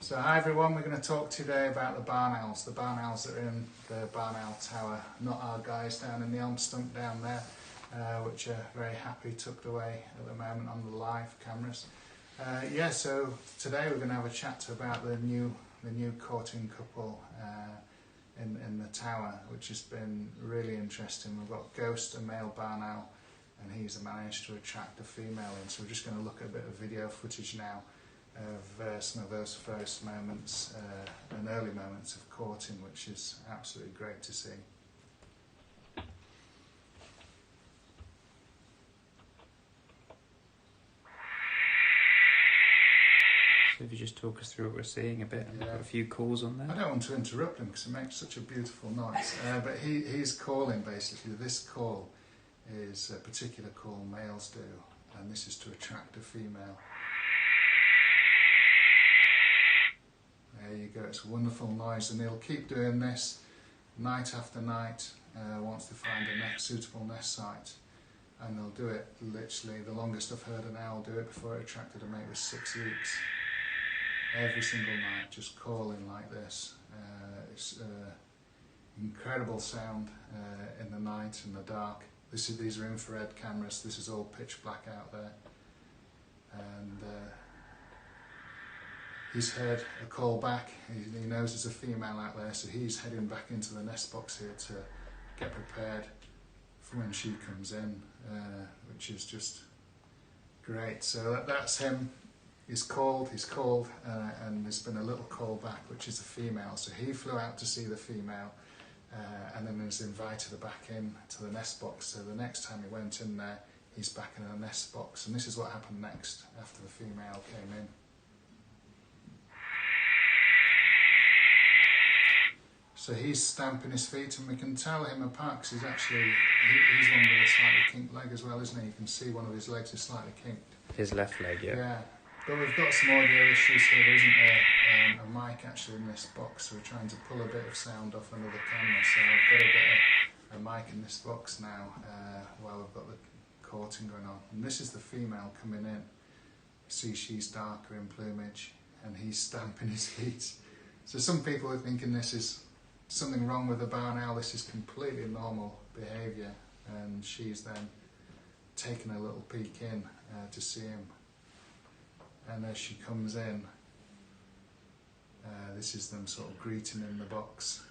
So hi everyone, we're going to talk today about the barn owls that are in the barn owl tower, not our guys down in the elm stump down there, which are very happy tucked away at the moment on the live cameras. So today we're going to have a chat about the new courting couple in the tower, which has been really interesting. We've got Ghost, a male barn owl, and he's managed to attract a female in. So we're just going to look at a bit of video footage now of some of those first moments and early moments of courting, which is absolutely great to see. So if you just talk us through what we're seeing a bit, and we've got a few calls on there. I don't want to interrupt him because he makes such a beautiful noise, but he's calling basically. This call is a particular call males do, and this is to attract a female. There you go, it's a wonderful noise, and he'll keep doing this night after night once they find a suitable nest site, and they'll do it literally. The longest I've heard an owl do it before it attracted a mate was 6 weeks. Every single night, just calling like this. It's incredible sound in the night, in the dark. These are infrared cameras, this is all pitch black out there. And he's heard a call back. He knows there's a female out there, so he's heading back into the nest box here to get prepared for when she comes in, which is just great. So that's him. He's called, and there's been a little call back, which is a female. So he flew out to see the female, and then was invited back in to the nest box. So the next time he went in there, he's back in a nest box. And this is what happened next after the female came in. So he's stamping his feet, and we can tell him apart because he's one with a slightly kinked leg as well, isn't he? You can see one of his legs is slightly kinked. His left leg, yeah. Yeah. But we've got some audio issues here. There isn't a mic actually in this box, so we're trying to pull a bit of sound off another camera. So I've got to get a mic in this box now while we've got the courting going on. And this is the female coming in. You see she's darker in plumage, and he's stamping his feet. So some people are thinking this is something wrong with the barn owl. This is completely normal behaviour, and she's then taking a little peek in to see him. And as she comes in, this is them sort of greeting in the box.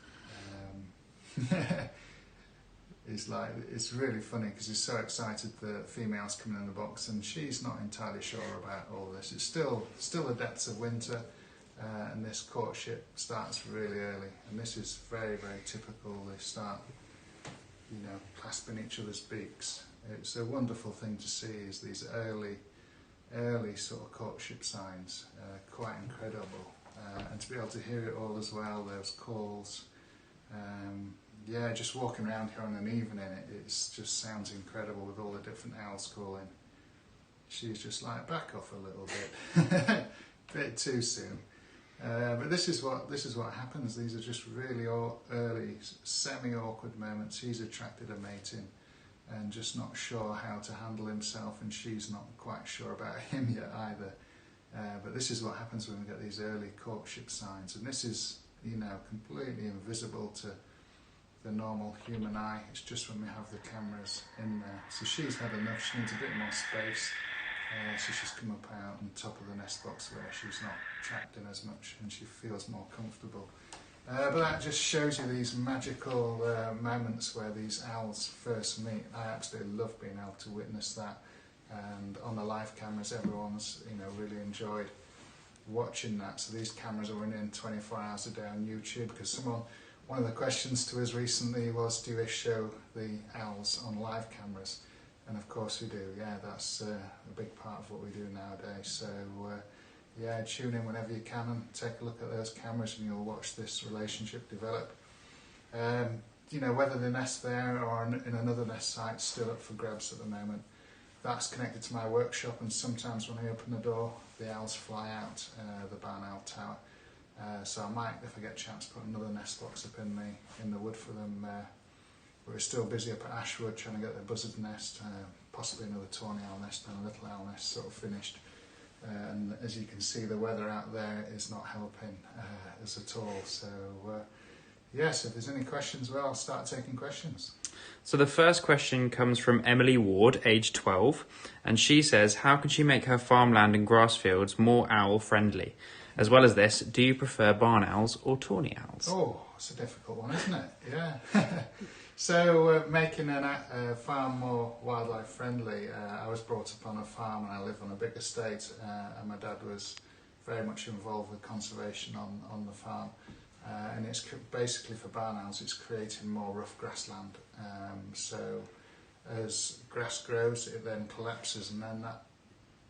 It's really funny because he's so excited the female's coming in the box, and she's not entirely sure about all this. It's still the depths of winter, and this courtship starts really early, and this is very, very typical. They start, clasping each other's beaks. It's a wonderful thing to see, is these early sort of courtship signs, quite incredible, and to be able to hear it all as well, those calls. Just walking around here on an evening, it just sounds incredible with all the different owls calling. She's just like, back off a little bit, bit too soon. But this is what happens. These are just really early, semi-awkward moments. He's attracted a mate in, and just not sure how to handle himself, and she's not quite sure about him yet either. But this is what happens when we get these early courtship signs, and this is, completely invisible to the normal human eye. It's just when we have the cameras in there. So she's had enough, she needs a bit more space, so she's come up out on top of the nest box where she's not trapped in as much, and she feels more comfortable. But that just shows you these magical moments where these owls first meet. I absolutely love being able to witness that, and on the live cameras everyone's really enjoyed watching that. So these cameras are running 24 hours a day on YouTube, because one of the questions to us recently was, do you show the owls on live cameras? And of course we do, that's a big part of what we do nowadays. So tune in whenever you can and take a look at those cameras, and you'll watch this relationship develop. Whether the nest there or in another nest site, still up for grabs at the moment. That's connected to my workshop, and sometimes when I open the door, the owls fly out the barn owl tower. So I might, if I get a chance, put another nest box up in the wood for them. We're still busy up at Ashwood trying to get the buzzard nest, possibly another tawny owl nest and a little owl nest sort of finished. And as you can see, the weather out there is not helping us at all. So yes, if there's any questions, well, I'll start taking questions. So the first question comes from Emily Ward, aged 12, and she says, how can she make her farmland and grass fields more owl friendly? As well as this, do you prefer barn owls or tawny owls? Oh, it's a difficult one, isn't it? Yeah. So making a farm more wildlife friendly, I was brought up on a farm and I live on a big estate, and my dad was very much involved with conservation on the farm. And it's basically for barn owls, it's creating more rough grassland. So as grass grows, it then collapses, and then that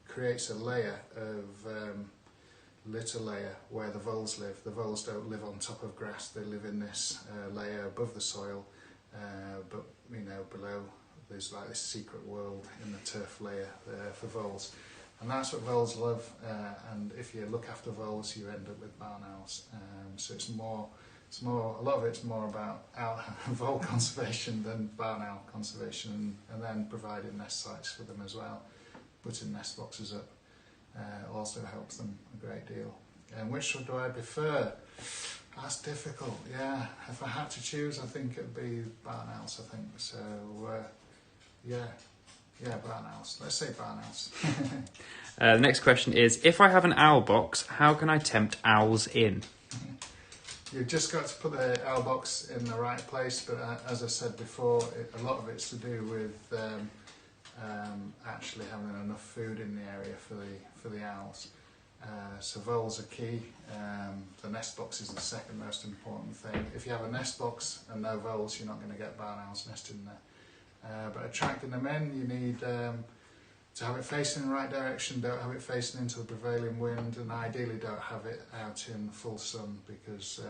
creates a layer of litter layer where the voles live. The voles don't live on top of grass; they live in this layer above the soil. But below there's like this secret world in the turf layer for voles. And that's what voles love, and if you look after voles, you end up with barn owls. So a lot of it's more about vole conservation than barn owl conservation, and then providing nest sites for them as well. Putting nest boxes up also helps them a great deal. And which one do I prefer? That's difficult, yeah. If I had to choose, I think it'd be barn owls, I think. So, yeah, barn owls. Let's say barn owls. The next question is, if I have an owl box, how can I tempt owls in? You've just got to put the owl box in the right place, but as I said before, a lot of it's to do with actually having enough food in the area for the owls. So voles are key. The nest box is the second most important thing. If you have a nest box and no voles, you're not going to get barn owls nested in there. But attracting them in, you need to have it facing in the right direction. Don't have it facing into the prevailing wind, and ideally don't have it out in full sun, because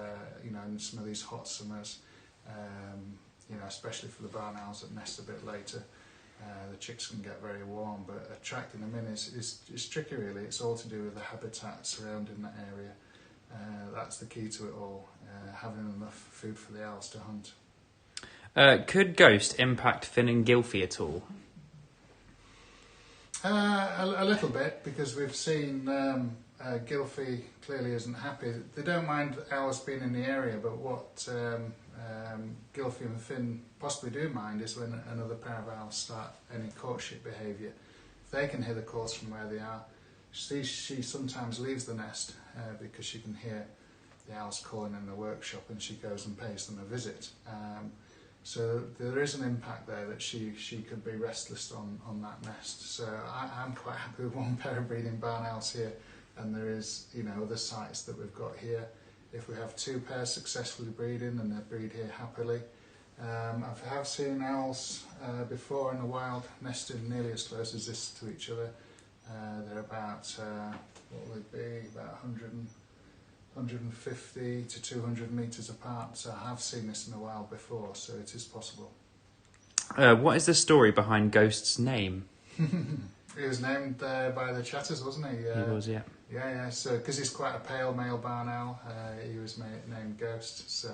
in some of these hot summers, especially for the barn owls that nest a bit later, the chicks can get very warm. But attracting them in is tricky, really. It's all to do with the habitat surrounding that area. That's the key to it all, having enough food for the owls to hunt. Could Ghost impact Finn and Gylfi at all? A little bit, because we've seen Gylfi clearly isn't happy. They don't mind owls being in the area, but what Gylfi and Finn possibly do mind is when another pair of owls start any courtship behaviour. If they can hear the calls from where they are, she sometimes leaves the nest because she can hear the owls calling in the workshop, and she goes and pays them a visit. So there is an impact there that she could be restless on that nest. So I'm quite happy with one pair of breeding barn owls here, and there is other sites that we've got here. If we have two pairs successfully breeding and they breed here happily. I have seen owls before in the wild nesting nearly as close as this to each other. They're about, what would they be, about 150 to 200 metres apart. So I have seen this in the wild before, so it is possible. What is the story behind Ghost's name? He was named by the chatters, wasn't he? He was, yeah. Yeah. So because he's quite a pale male barn owl, he was named Ghost. So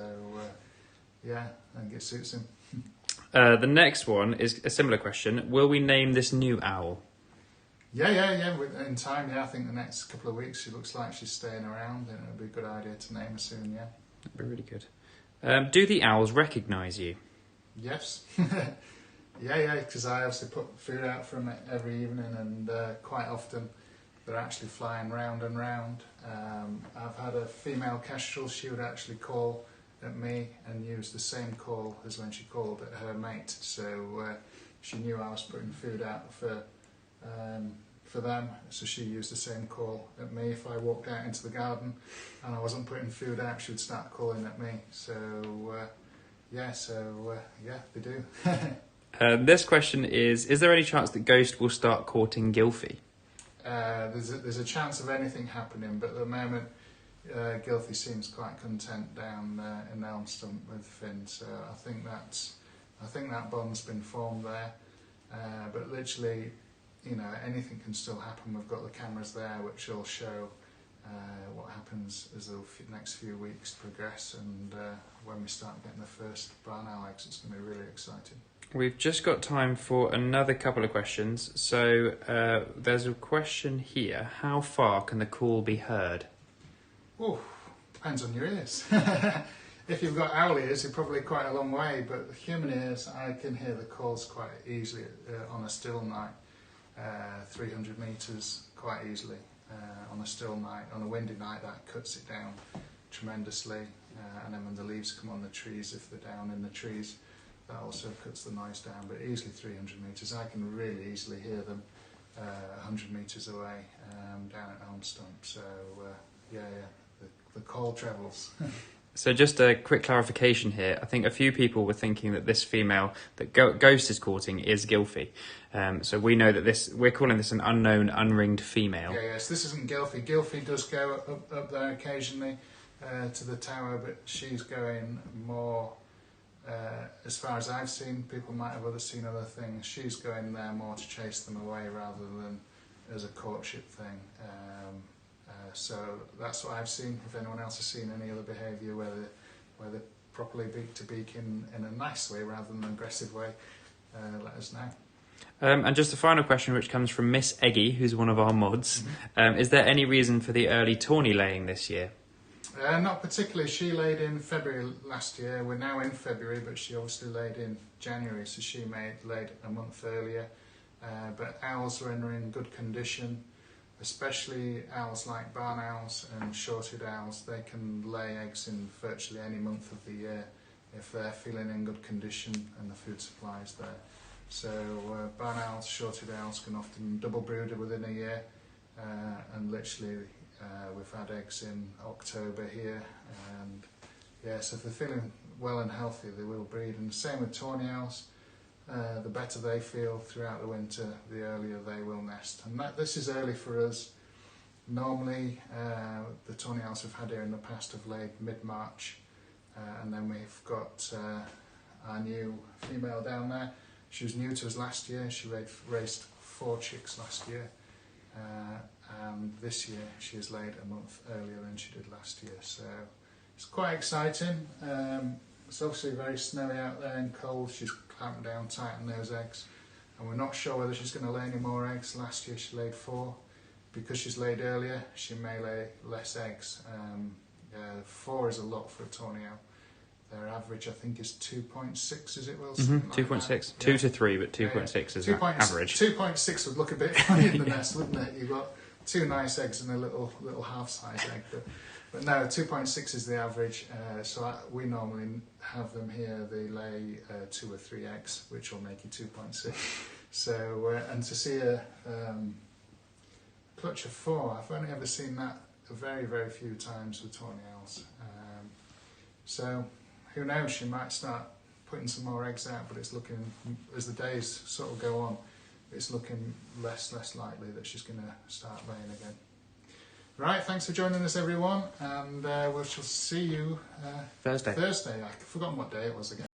yeah, I think it suits him. The next one is a similar question. Will we name this new owl? Yeah. In time, yeah. I think the next couple of weeks, she looks like she's staying around, and it'll be a good idea to name her soon. Yeah. That'd be really good. Do the owls recognise you? Yes. Yeah, because I obviously put food out for them every evening, and quite often they're actually flying round and round. I've had a female kestrel. She would actually call at me and use the same call as when she called at her mate. So she knew I was putting food out for them, so she used the same call at me. If I walked out into the garden and I wasn't putting food out, she would start calling at me. So yeah, they do. This question is there any chance that Ghost will start courting Gylfi? There's a chance of anything happening, but at the moment Gylfi seems quite content down in Elmstump with Finn, so I think that bond's been formed there. But literally, anything can still happen. We've got the cameras there which will show what happens as the next few weeks progress, and when we start getting the first barn owl eggs, it's going to be really exciting. We've just got time for another couple of questions. So there's a question here. How far can the call be heard? Oh, depends on your ears. If you've got owl ears, you're probably quite a long way, but the human ears, I can hear the calls quite easily on a still night, 300 metres quite easily on a still night. On a windy night, that cuts it down tremendously, and then when the leaves come on the trees, if they're down in the trees, that also cuts the noise down, but easily 300 metres. I can really easily hear them 100 metres away down at home stump. So, the call travels. So just a quick clarification here. I think a few people were thinking that this female that Ghost is courting is Gylfi. So we know that we're calling this an unknown, unringed female. Yes, this isn't Gylfi. Gylfi does go up there occasionally to the tower, but she's going more... as far as I've seen, people might have seen other things. She's going there more to chase them away rather than as a courtship thing. So that's what I've seen. If anyone else has seen any other behaviour where they properly beak to beak in a nice way rather than an aggressive way, let us know. And just a final question, which comes from Miss Eggy, who's one of our mods. Mm-hmm. Is there any reason for the early tawny laying this year? Not particularly. She laid in February last year. We're now in February, but she obviously laid in January, so she laid a month earlier. But owls are in good condition, especially owls like barn owls and short-eared owls. They can lay eggs in virtually any month of the year if they're feeling in good condition and the food supply is there. So barn owls, short-eared owls can often double brood within a year, and literally we've had eggs in October here, and so if they're feeling well and healthy, they will breed. And the same with tawny owls. The better they feel throughout the winter, the earlier they will nest. And this is early for us. Normally, the tawny owls we've had here in the past have laid mid-March, and then we've got our new female down there. She was new to us last year. She raised 4 chicks last year. And this year she has laid a month earlier than she did last year, so it's quite exciting. It's obviously very snowy out there and cold. She's clamped down tight on those eggs, and we're not sure whether she's going to lay any more eggs. Last year she laid 4. Because she's laid earlier, she may lay less eggs. 4 is a lot for a tawny owl. Their average, I think, is 2.6, is it, Will? 2.6. Like 2 to 3, but 2.6 is average. 2.6 would look a bit funny in the nest, wouldn't it? You've got 2 nice eggs and a little half-size egg. But no, 2.6 is the average. So we normally have them here. They lay 2 or 3 eggs, which will make you 2.6. So, and to see a clutch of 4, I've only ever seen that a very, very few times with tawny owls. So who knows, she might start putting some more eggs out, but it's looking, as the days sort of go on, it's looking less likely that she's going to start laying again. Right, thanks for joining us, everyone, and we shall see you Thursday. I've forgotten what day it was again.